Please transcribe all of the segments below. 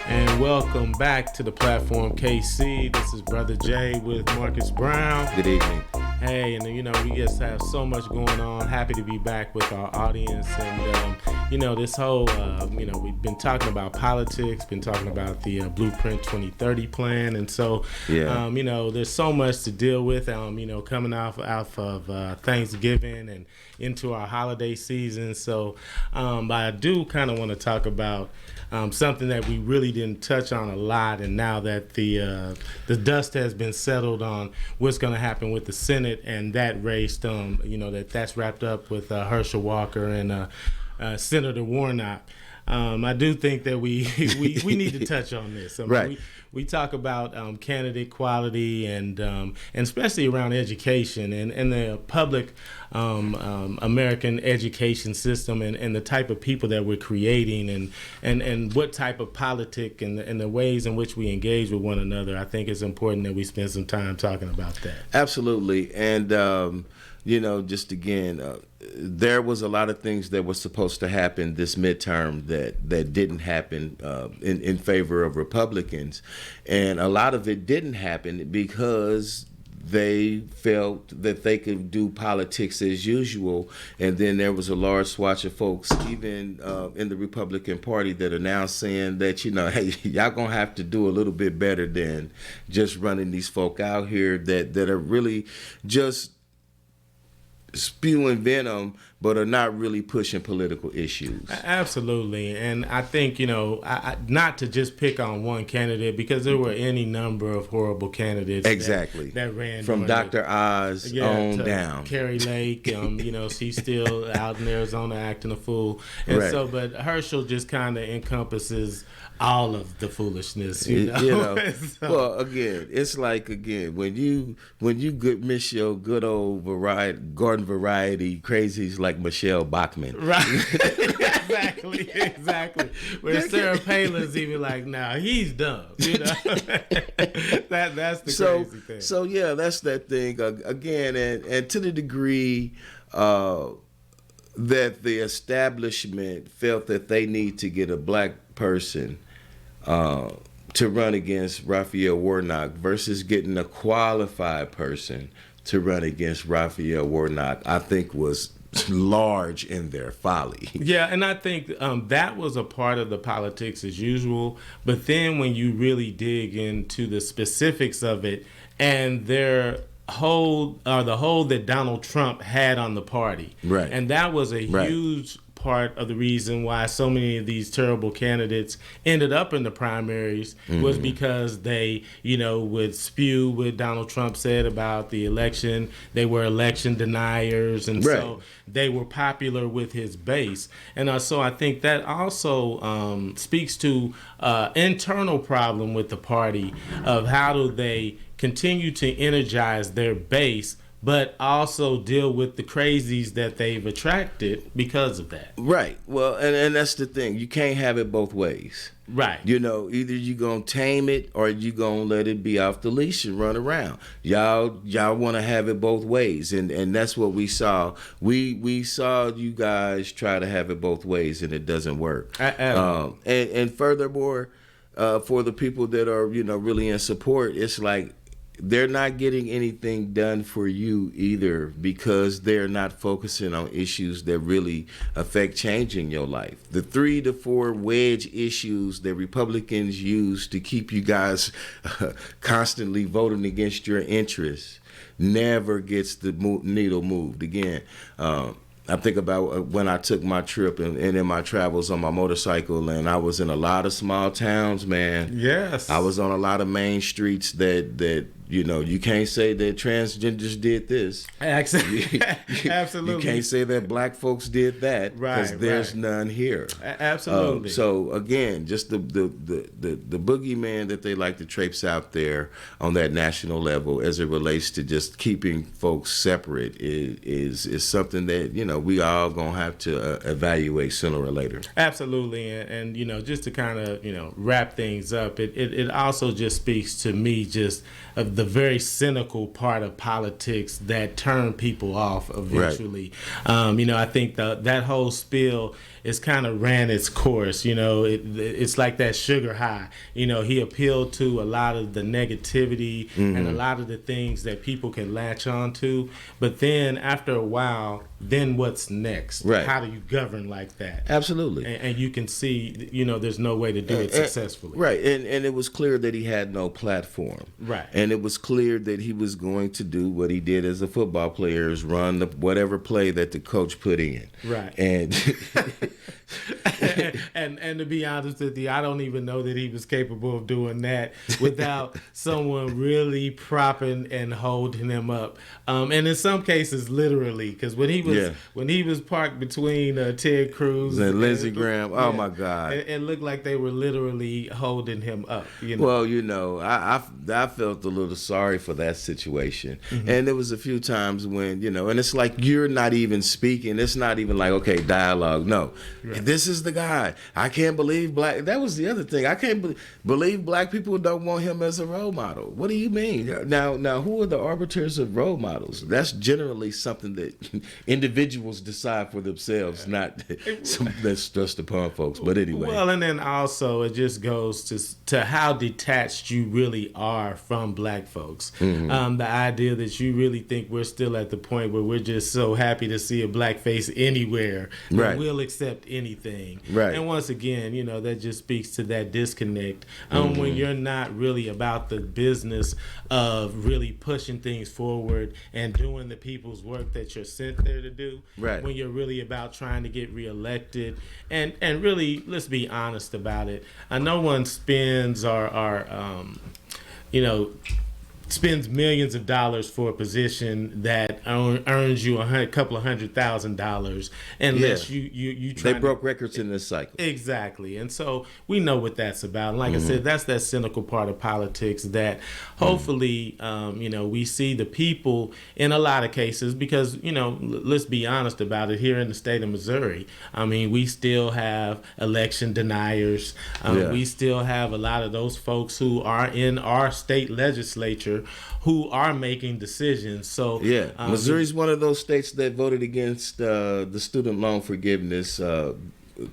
And welcome back to the platform, KC. This is Brother Jay with Marcus Brown. Good evening. Hey, and we just have so much going on. Happy to be back with our audience. And, this whole, we've been talking about politics, been talking about the Blueprint 2030 plan. And so, there's so much to deal with, coming off of Thanksgiving and into our holiday season. So, but I do kind of want to talk about something that we really didn't touch on a lot, and now that the dust has been settled on what's going to happen with the Senate and that race, that's wrapped up with Herschel Walker and Senator Warnock. I do think that we need to touch on this. Right. We talk about candidate quality and especially around education and the public American education system and the type of people that we're creating and what type of politic and the ways in which we engage with one another. I think it's important that we spend some time talking about that. Absolutely. And, just again, there was a lot of things that were supposed to happen this midterm that didn't happen in favor of Republicans. And a lot of it didn't happen because they felt that they could do politics as usual. And then there was a large swatch of folks, even in the Republican Party, that are now saying that, hey, y'all gonna have to do a little bit better than just running these folk out here that are really just spewing venom, but are not really pushing political issues. Absolutely. And I think, not to just pick on one candidate, because there were any number of horrible candidates exactly that ran from Dr. Oz on down. Carrie Lake, she's still out in Arizona acting a fool. And right. so, but Herschel just kind of encompasses all of the foolishness, So, well, again, it's like, when you miss your good old garden variety crazies like Michelle Bachmann. Right. Exactly. Where Sarah Palin's even like, he's dumb. That's the crazy thing. So yeah, that's that thing. Again, and to the degree that the establishment felt that they need to get a black person to run against Raphael Warnock versus getting a qualified person to run against Raphael Warnock, I think was large in their folly. Yeah, and I think that was a part of the politics as usual. But then when you really dig into the specifics of it and the hold that Donald Trump had on the party, right, and that was a huge part of the reason why so many of these terrible candidates ended up in the primaries was because they, would spew what Donald Trump said about the election. They were election deniers, and so they were popular with his base. And so I think that also speaks to internal problem with the party of how do they continue to energize their base but also deal with the crazies that they've attracted because of that. Right. Well, and that's the thing. You can't have it both ways. Right. Either you're going to tame it or you're going to let it be off the leash and run around. Y'all want to have it both ways. And that's what we saw. We saw you guys try to have it both ways, and it doesn't work. And furthermore, for the people that are, really in support, it's like, they're not getting anything done for you either because they're not focusing on issues that really affect changing your life. The 3 to 4 wedge issues that Republicans use to keep you guys constantly voting against your interests never gets the needle moved. Again, I think about when I took my trip and in my travels on my motorcycle, and I was in a lot of small towns, man. Yes. I was on a lot of main streets that you can't say that transgenders did this. Absolutely. You can't say that black folks did that because there's none here. Absolutely. So again, just the boogeyman that they like to traipse out there on that national level as it relates to just keeping folks separate is something that we all gonna have to evaluate sooner or later. Absolutely, and just to kind of wrap things up, it also just speaks to me just of the very cynical part of politics that turn people off eventually. Right. I think that whole spiel is kind of ran its course. It's like that sugar high. He appealed to a lot of the negativity and a lot of the things that people can latch on to. But then after a while, then what's next? Right. How do you govern like that? Absolutely. And you can see, there's no way to do it successfully. Right. And it was clear that he had no platform. Right. And it was clear that he was going to do what he did as a football player, is run whatever play that the coach put in. Right. And and to be honest with you, I don't even know that he was capable of doing that without someone really propping and holding him up. And in some cases, literally, because when he was parked between Ted Cruz and Lindsey Graham, oh my God, it looked like they were literally holding him up. Well, I felt a little sorry for that situation, and there was a few times when and it's like you're not even speaking. It's not even like, okay, dialogue. No. Right. This is the guy. I can't believe black. That was the other thing. I can't believe black people don't want him as a role model. What do you mean? Now, who are the arbiters of role models? That's generally something that individuals decide for themselves, not that's stressed upon folks. But anyway. Well, and then also it just goes to how detached you really are from black folks. The idea that you really think we're still at the point where we're just so happy to see a black face anywhere that right. we'll accept anything. Right. And once again, that just speaks to that disconnect when you're not really about the business of really pushing things forward and doing the people's work that you're sent there to do. Right. When you're really about trying to get reelected, and really, let's be honest about it. No one spends spends millions of dollars for a position that earns you a couple of $100,000 unless you try. They broke records in this cycle. Exactly. And so we know what that's about. And like I said, that's that cynical part of politics that hopefully, we see the people in a lot of cases because, let's be honest about it, here in the state of Missouri, we still have election deniers. We still have a lot of those folks who are in our state legislature who are making decisions. So Missouri's one of those states that voted against the student loan forgiveness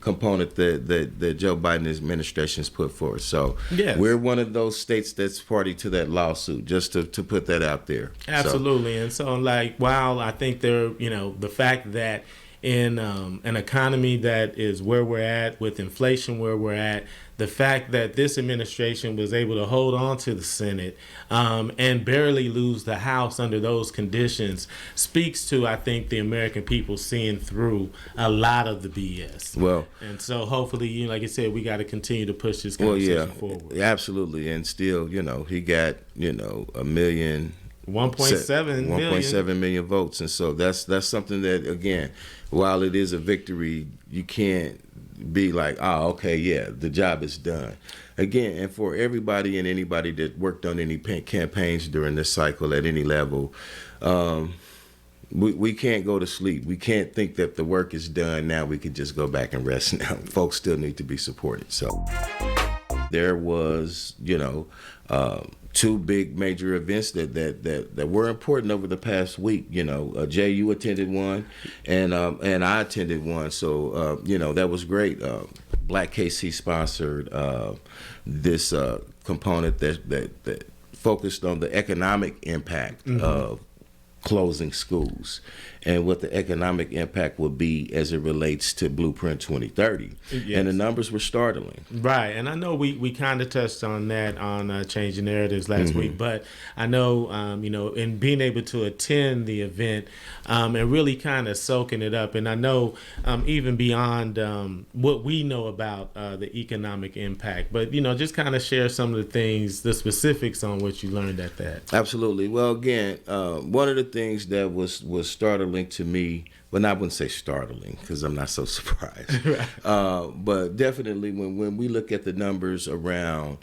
component that Joe Biden's administration has put forth. So we're one of those states that's party to that lawsuit, just to put that out there. Absolutely. And so while I think the fact that in an economy that is where we're at, with inflation where we're at, the fact that this administration was able to hold on to the Senate and barely lose the House under those conditions speaks to, I think, the American people seeing through a lot of the BS. Well, and so hopefully, like I said, we got to continue to push this conversation forward. Absolutely. And still, he got, a million. 1.7 million votes. And so that's something that, again, while it is a victory, you can't be like, the job is done. Again, and for everybody and anybody that worked on any campaigns during this cycle at any level, we can't go to sleep. We can't think that the work is done. Now we can just go back and rest now. Folks still need to be supported. So there was, two big major events that were important over the past week. Jay, you attended one, and I attended one. So that was great. Black KC sponsored this component that focused on the economic impact of closing schools and what the economic impact would be as it relates to Blueprint 2030. Yes. And the numbers were startling. Right. And I know we kind of touched on that on Changing Narratives last week, but I know, in being able to attend the event and really kind of soaking it up. And I know even beyond what we know about the economic impact, but, just kind of share some of the things, the specifics on what you learned at that. Absolutely. Well, again, one of the things that was startling to me, well, I wouldn't say startling because I'm not so surprised, right. But definitely when we look at the numbers around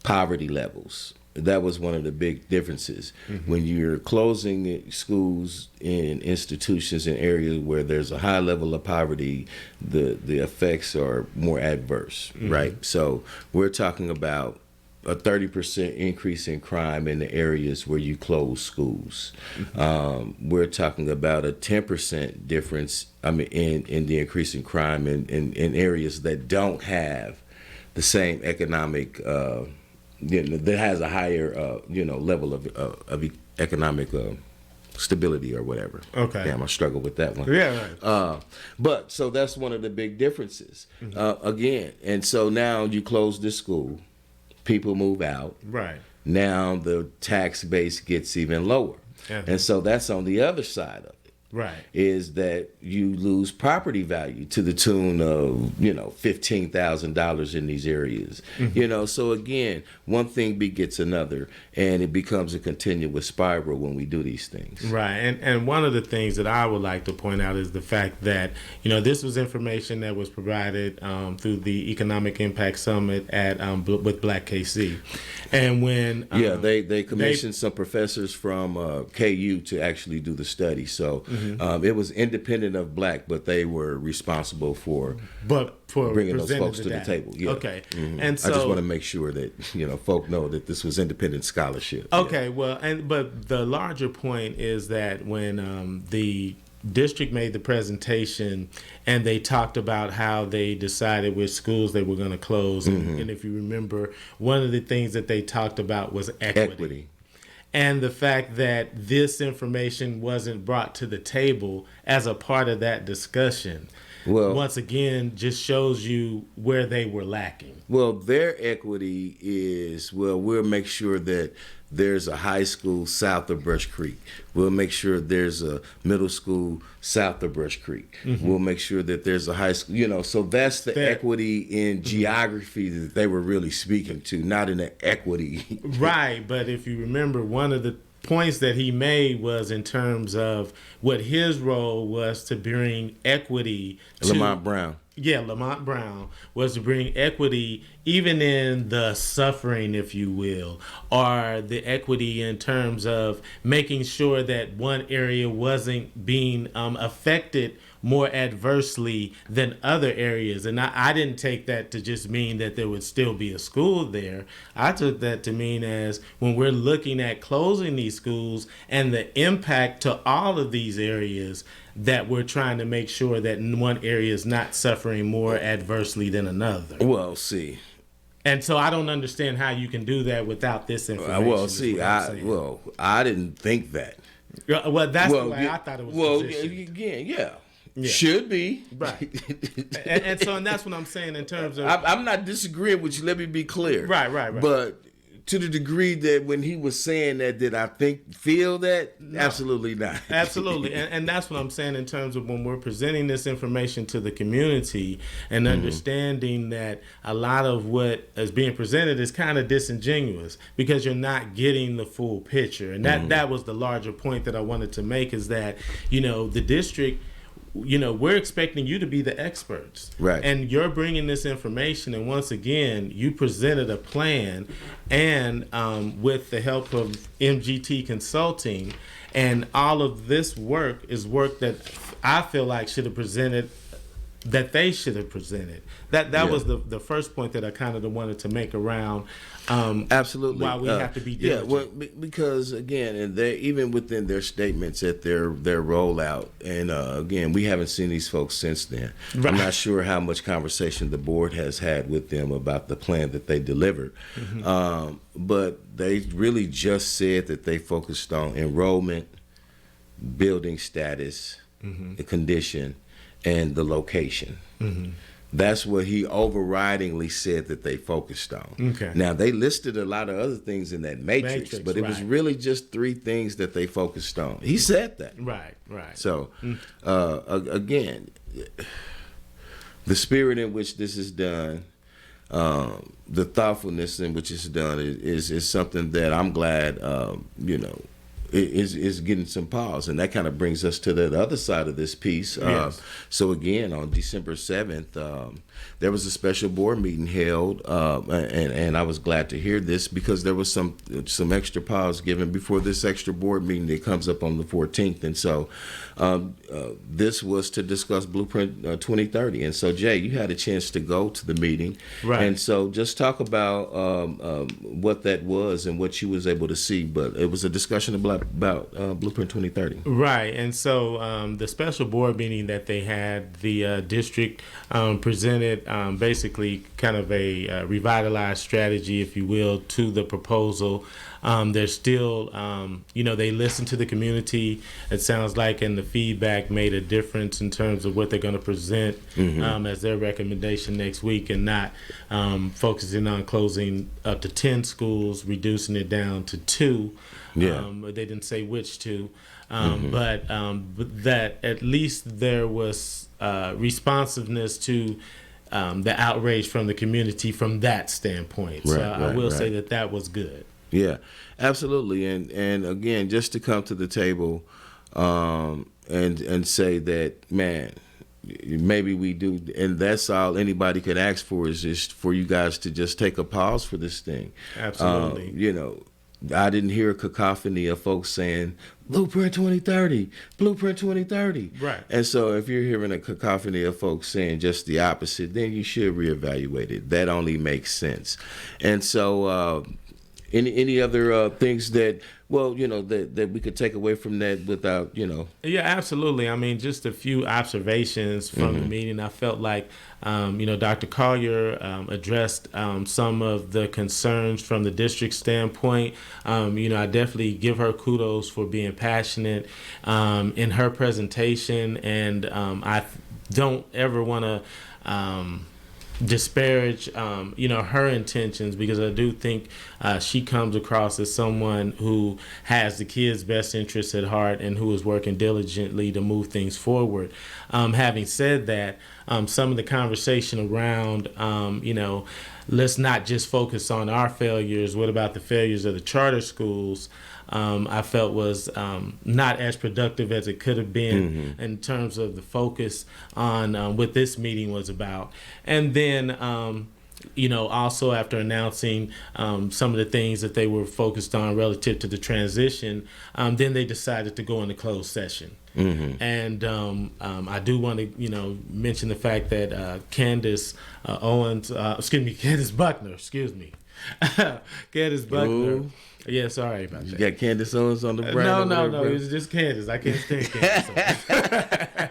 poverty levels, that was one of the big differences. When you're closing schools in institutions in areas where there's a high level of poverty, the effects are more adverse, right? So we're talking about a 30% increase in crime in the areas where you close schools. We're talking about a 10% difference. I mean, in the increase in crime in areas that don't have the same economic, that has a higher, level of economic stability or whatever. Okay. Damn, I struggle with that one. Yeah, right. But so that's one of the big differences. Again, and so now you close this school, people move out. Right. Now the tax base gets even lower. And so that's on the other side of it. Right. Is that you lose property value to the tune of, $15,000 in these areas. So again, one thing begets another, and it becomes a continuous spiral when we do these things. Right. And one of the things that I would like to point out is the fact that, this was information that was provided through the Economic Impact Summit at with Black KC. And when they commissioned some professors from KU to actually do the study. So it was independent of Black, but they were responsible for bringing those folks to the table. Yeah. Okay. And so I just want to make sure that folk know that this was independent scholarship. Okay. Well, but the larger point is that when the district made the presentation and they talked about how they decided which schools they were going to close, and if you remember, one of the things that they talked about was equity. And the fact that this information wasn't brought to the table as a part of that discussion, once again, just shows you where they were lacking. Well, their equity is, we'll make sure that there's a high school south of Brush Creek. We'll make sure there's a middle school south of Brush Creek. We'll make sure that there's a high school, so that's the equity in geography that they were really speaking to, not in the equity. Right, but if you remember, one of the points that he made was in terms of what his role was to bring equity to Lamont Brown. Yeah, Lamont Brown was to bring equity even in the suffering, if you will, or the equity in terms of making sure that one area wasn't being affected more adversely than other areas. And I didn't take that to just mean that there would still be a school there. I took that to mean as when we're looking at closing these schools and the impact to all of these areas, that we're trying to make sure that one area is not suffering more adversely than another. Well, see. And so I don't understand how you can do that without this information. I didn't think that. Well, that's the way I thought it was positioned. Yeah. Should be. Right. and that's what I'm saying in terms of... I'm not disagreeing with you. Let me be clear. Right. But to the degree that when he was saying that, did I feel that? No. Absolutely not. Absolutely. And that's what I'm saying in terms of when we're presenting this information to the community and understanding that a lot of what is being presented is kind of disingenuous because you're not getting the full picture. And that was the larger point that I wanted to make, is that, the district... we're expecting you to be the experts. Right. And you're bringing this information, and once again, you presented a plan, and with the help of MGT Consulting, and all of this work is work that I feel like should have presented, that they should have presented. That was the first point that I kind of wanted to make around absolutely why we have to be diligent. Yeah, well, because again, and they even within their statements at their rollout, and again, we haven't seen these folks since then. Right. I'm not sure how much conversation the board has had with them about the plan that they delivered, but they really just said that they focused on enrollment, building status, the condition, and the location. That's what he overridingly said that they focused on. Okay. Now, they listed a lot of other things in that matrix, but it was really just 3 things that they focused on. He said that. Right. So, again, the spirit in which this is done, the thoughtfulness in which it's done is something that I'm glad, is getting some pause, and that kind of brings us to the other side of this piece. Yes. So again, on December 7th, there was a special board meeting held, and I was glad to hear this because there was some extra pause given before this extra board meeting that comes up on the 14th, and so this was to discuss Blueprint 2030. And so Jay, you had a chance to go to the meeting, Right. And so just talk about what that was and what you was able to see. But it was a discussion about Blueprint 2030. Right, and so the special board meeting that they had, the district presented basically kind of a revitalized strategy, if you will, to the proposal. They're still, they listened to the community, it sounds like, and the feedback made a difference in terms of what they're going to present as their recommendation next week, and not focusing on closing up to 10 schools, reducing it down to 2. Yeah. They didn't say which 2, but that at least there was responsiveness to the outrage from the community from that standpoint. So I will say that was good. Yeah, absolutely. And again, just to come to the table and say that, man, maybe we do, and that's all anybody could ask for is just for you guys to just take a pause for this thing. Absolutely. I didn't hear a cacophony of folks saying Blueprint 2030, Blueprint 2030. Right. And so if you're hearing a cacophony of folks saying just the opposite, then you should reevaluate it. That only makes sense. And so any other things that, that we could take away from that without, Yeah, absolutely. I mean, just a few observations from the meeting. I felt like, Dr. Collier addressed some of the concerns from the district standpoint. I definitely give her kudos for being passionate in her presentation, and I don't ever want to disparage her intentions, because I do think she comes across as someone who has the kids' best interests at heart and who is working diligently to move things forward. Having said that, some of the conversation around let's not just focus on our failures, what about the failures of the charter schools, I felt was not as productive as it could have been in terms of the focus on what this meeting was about. And then, also after announcing some of the things that they were focused on relative to the transition, then they decided to go into closed session. And I do want to, mention the fact that Candace Buckner. Candace Buckner. Ooh. Yeah, sorry about that. You got Candace Owens on the brand? No, it was just Candace. I can't stand Candace Owens.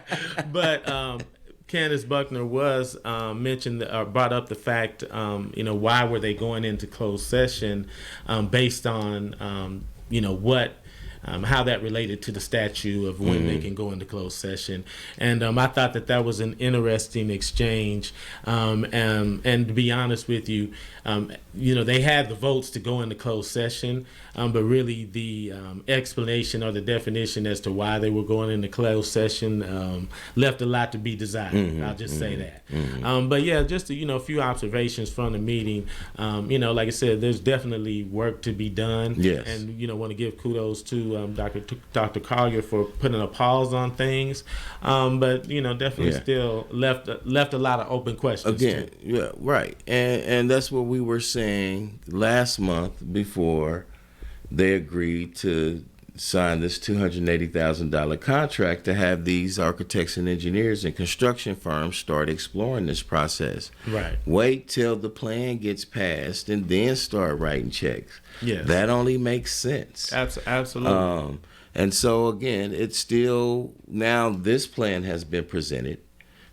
But Candace Buckner was mentioned, brought up the fact, why were they going into closed session based on, what how that related to the statute of when they can go into closed session. And I thought that was an interesting exchange. And to be honest with you, they had the votes to go into closed session, but really the explanation or the definition as to why they were going into closed session left a lot to be desired. I'll just say that. But yeah, just a few observations from the meeting. Like I said, there's definitely work to be done. Yes. And want to give kudos to Dr. Collier for putting a pause on things, but definitely still left a lot of open questions. Again, too. yeah, right, and that's what we were saying last month before they agreed to sign this $280,000 contract to have these architects and engineers and construction firms start exploring this process. Right. Wait till the plan gets passed and then start writing checks. Yes. That only makes sense. Absolutely. And so again, it's still, now this plan has been presented,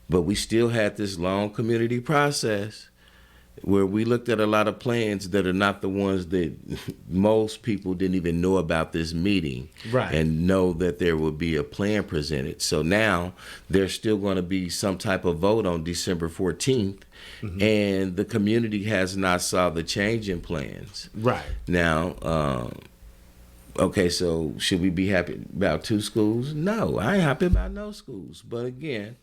but we still had this long community process where we looked at a lot of plans that are not the ones that most people didn't even know about this meeting, right, and know that there will be a plan presented. So now there's still going to be some type of vote on December 14th, and the community has not saw the change in plans. Right. Now, okay, so should we be happy about 2 schools? No, I ain't happy about no schools. But again,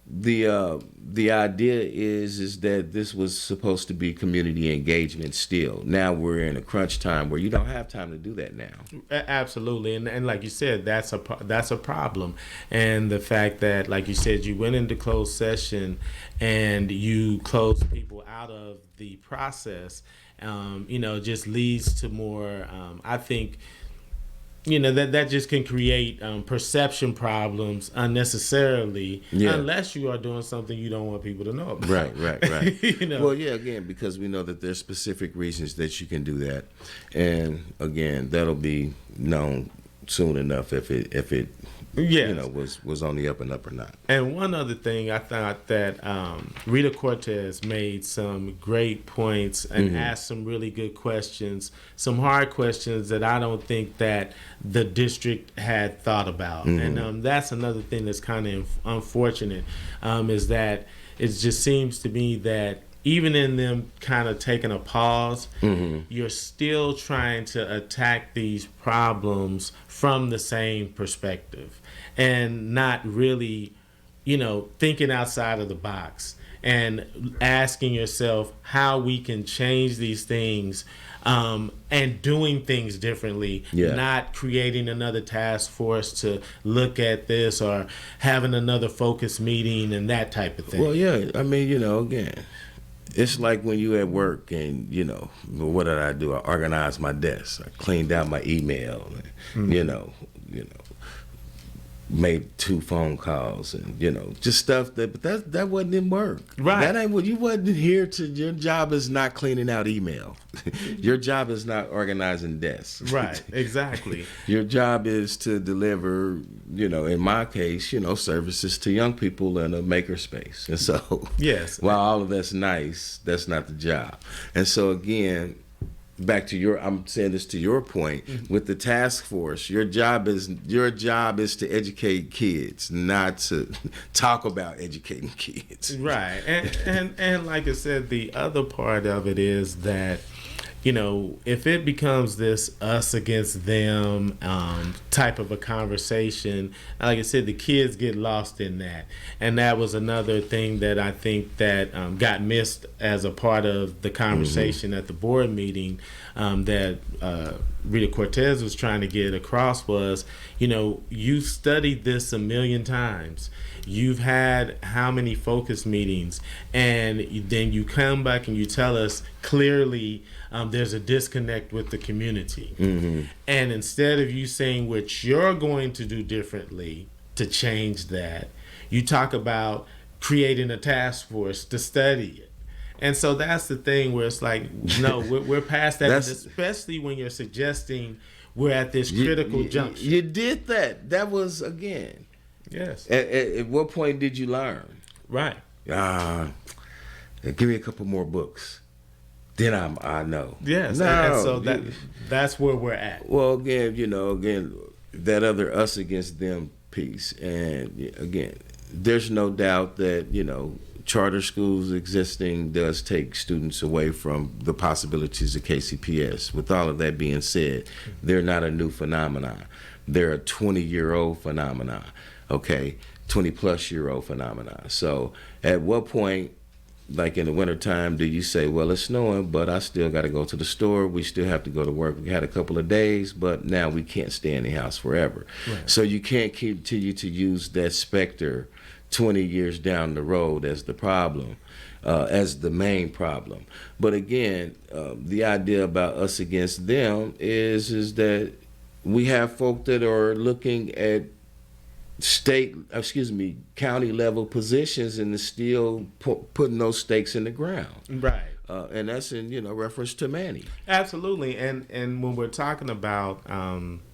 the idea is that this was supposed to be community engagement still. Now we're in a crunch time where you don't have time to do that now. Absolutely, and like you said, that's a problem, and the fact that, like you said, you went into closed session and you closed people out of the process, just leads to more. I think. That just can create perception problems unnecessarily, unless you are doing something you don't want people to know about. Right. Well, yeah, again, because we know that there's specific reasons that you can do that, and again, that'll be known soon enough if it was on the up and up or not. And one other thing, I thought that Rita Cortez made some great points and asked some really good questions, some hard questions that I don't think that the district had thought about. And that's another thing that's kind of unfortunate, is that it just seems to me that even in them kind of taking a pause, you're still trying to attack these problems from the same perspective and not really, thinking outside of the box and asking yourself how we can change these things, and doing things differently, not creating another task force to look at this or having another focus meeting and that type of thing. Well, yeah, I mean, again, it's like when you at work and, what did I do? I organized my desk. I cleaned out my email, and, made 2 phone calls and, just stuff but that wasn't work. Right. That ain't what you wasn't here to. Your job is not cleaning out email. Your job is not organizing desks. Right, exactly. Your job is to deliver, in my case, services to young people in a makerspace. And so, yes, while all of that's nice, that's not the job. And so again, back to I'm saying this to your point with the task force. Your job is to educate kids, not to talk about educating kids. Right, and like I said, the other part of it is that, if it becomes this us against them type of a conversation, like I said, the kids get lost in that. And that was another thing that I think that got missed as a part of the conversation at the board meeting, that Rita Cortez was trying to get across was, you studied this a million times. You've had how many focus meetings, and then you come back and you tell us clearly there's a disconnect with the community. And instead of you saying what you're going to do differently to change that, you talk about creating a task force to study it. And so that's the thing where it's like, no, we're past that, especially when you're suggesting we're at this critical juncture. You did that. That was, again. Yes. At what point did you learn? Right. Give me a couple more books. Then I know. Yes. No. And so that's where we're at. Well, again, that other us against them piece. And again, there's no doubt that, charter schools existing does take students away from the possibilities of KCPS. With all of that being said, they're not a new phenomenon. They're a 20-year-old phenomenon, okay? 20-plus-year-old phenomenon. So at what point, like in the wintertime, do you say, well, it's snowing, but I still got to go to the store. We still have to go to work. We had a couple of days, but now we can't stay in the house forever. Right. So you can't continue to use that specter 20 years down the road as the problem, as the main problem. But again, the idea about us against them is that we have folk that are looking at county level positions and is still putting those stakes in the ground. Right. And that's in, reference to Manny. Absolutely. And when we're talking about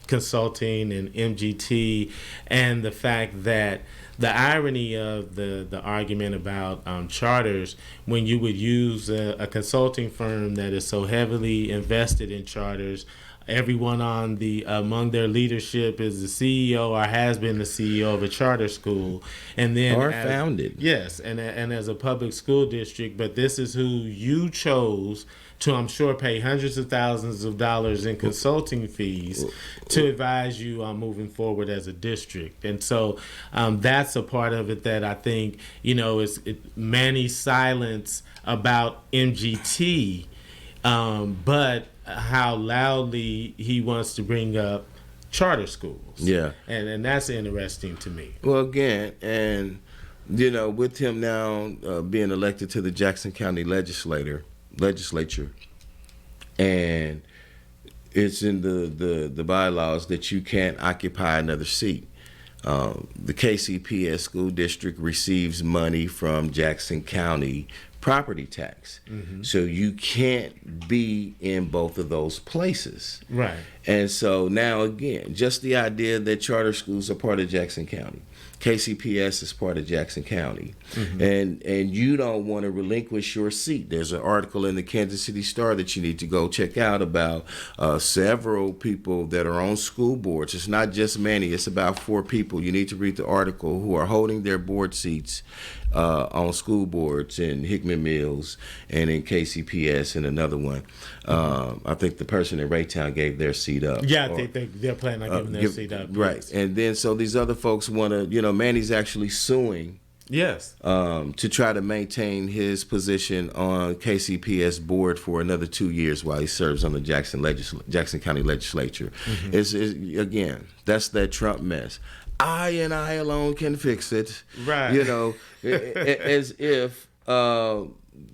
consulting and MGT and the fact that the irony of the argument about charters, when you would use a consulting firm that is so heavily invested in charters, everyone on the among their leadership is the CEO or has been the CEO of a charter school, and then or founded. Yes, and as a public school district, but this is who you chose to, I'm sure, pay hundreds of thousands of dollars in consulting fees to advise you on moving forward as a district. And so that's a part of it that I think, is Manny's silence about MGT, but how loudly he wants to bring up charter schools. Yeah. And that's interesting to me. Well, again, and, with him now being elected to the Jackson County legislature, and it's in the bylaws that you can't occupy another seat. The KCPS school district receives money from Jackson County property tax. Mm-hmm. So you can't be in both of those places. Right. And so now again, just the idea that charter schools are part of Jackson County. KCPS is part of Jackson County. Mm-hmm. And you don't want to relinquish your seat. There's an article in the Kansas City Star that you need to go check out about several people that are on school boards. It's not just Manny. It's about 4 people. You need to read the article who are holding their board seats on school boards in Hickman Mills and in KCPS and another one. I think the person in Raytown gave their seat up. Yeah, they're planning on giving their seat up. Right. Yes. And then so these other folks want to, Manny's actually suing. Yes. To try to maintain his position on KCPS board for another 2 years while he serves on the Jackson County legislature. Mm-hmm. It's again, that's that Trump mess. I and I alone can fix it. Right. As if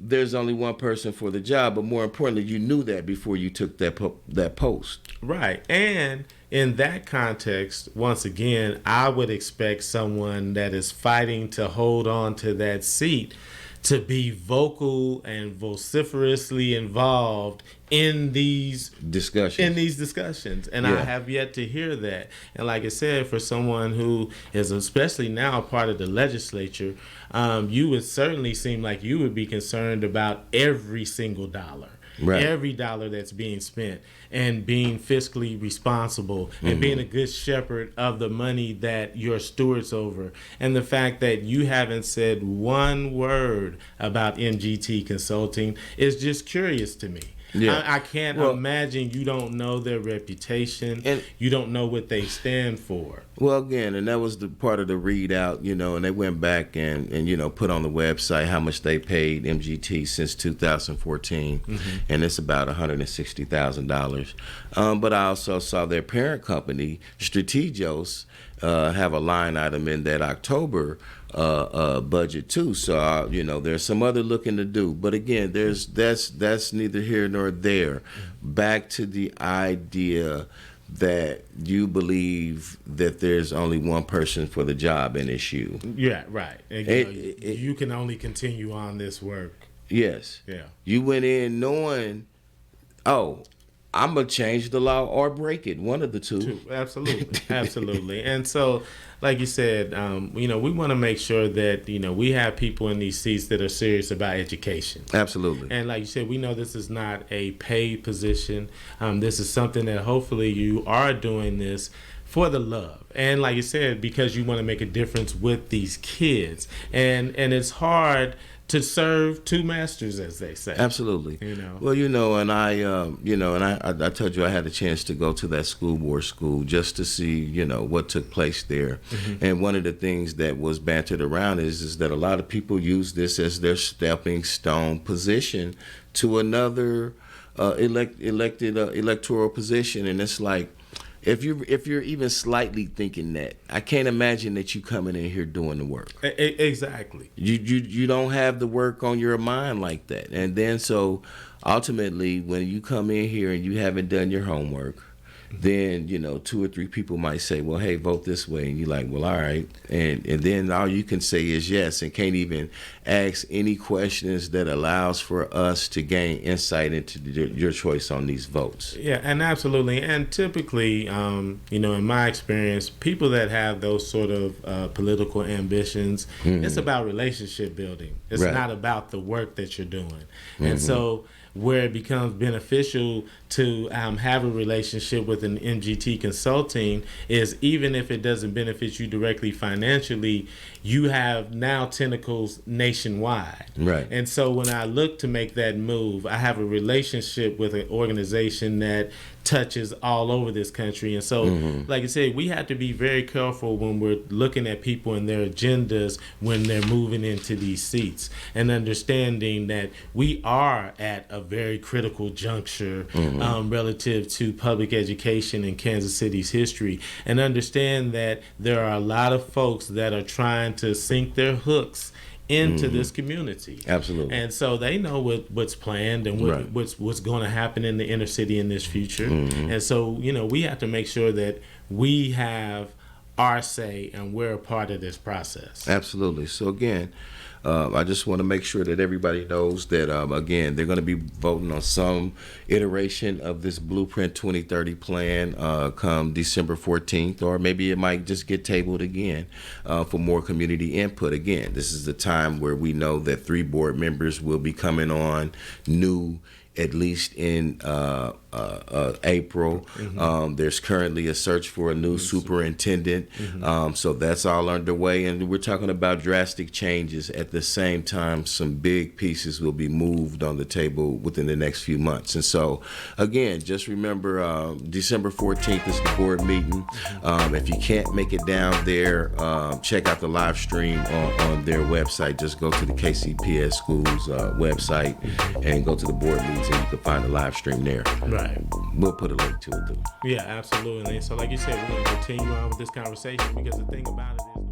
there's only one person for the job, but more importantly, you knew that before you took that post. Right. And in that context, once again, I would expect someone that is fighting to hold on to that seat to be vocal and vociferously involved in these discussions. And I have yet to hear that. And like I said, for someone who is especially now a part of the legislature, you would certainly seem like you would be concerned about every single dollar. Right. Every dollar that's being spent, and being fiscally responsible, and being a good shepherd of the money that you're stewards over. And the fact that you haven't said one word about MGT Consulting is just curious to me. Yeah. I can't imagine you don't know their reputation, and you don't know what they stand for. Well, again, and that was the part of the readout, and they went back and put on the website how much they paid MGT since 2014, and it's about $160,000. But I also saw their parent company, Strategos, have a line item in that October budget too. So there's some other looking to do, but again, that's neither here nor there. Back to the idea that you believe that there's only one person for the job and it's you. Yeah, right. And, you can only continue on this work. Yes. Yeah. You went in knowing, I'm going to change the law or break it. One of the two. Absolutely. Absolutely. And so, like you said, we want to make sure that, we have people in these seats that are serious about education. Absolutely. And like you said, we know this is not a paid position. This is something that hopefully you are doing this for the love. And like you said, because you want to make a difference with these kids. And it's hard to serve two masters, as they say. Absolutely. Well, and I told you I had a chance to go to that school board school just to see, what took place there. Mm-hmm. And one of the things that was bantered around is that a lot of people use this as their stepping stone position to another electoral position. And it's like, if you're even slightly thinking that, I can't imagine that you coming in here doing the work. Exactly. You don't have the work on your mind like that. And then so ultimately when you come in here and you haven't done your homework, then 2 or 3 people might say, well, hey, vote this way, and you're like, well, all right, and then all you can say is yes, and can't even ask any questions that allows for us to gain insight into your choice on these votes. Yeah, and absolutely. And typically, in my experience, people that have those sort of political ambitions, it's about relationship building. It's not about the work that you're doing. And so where it becomes beneficial to have a relationship with an MGT consulting is, even if it doesn't benefit you directly financially, you have now tentacles nationwide. Right. And so when I look to make that move, I have a relationship with an organization that touches all over this country. And so, like I said, we have to be very careful when we're looking at people and their agendas when they're moving into these seats, and understanding that we are at a very critical juncture relative to public education in Kansas City's history, and understand that there are a lot of folks that are trying to sink their hooks into this community. Absolutely. And so they know what's planned and what's going to happen in the inner city in this future. And so, we have to make sure that we have our say and we're a part of this process. Absolutely. So again, I just want to make sure that everybody knows that, again, they're going to be voting on some iteration of this Blueprint 2030 plan come December 14th, or maybe it might just get tabled again for more community input. Again, this is the time where we know that 3 board members will be coming on new, at least in April. There's currently a search for a new superintendent. So that's all underway. And we're talking about drastic changes. At the same time, some big pieces will be moved on the table within the next few months. And so, again, just remember December 14th is the board meeting. If you can't make it down there, check out the live stream on their website. Just go to the KCPS Schools website and go to the board meetings, and you can find the live stream there. Right. We'll put a link to it, too. Yeah, absolutely. And so, like you said, we're going to continue on with this conversation, because the thing about it is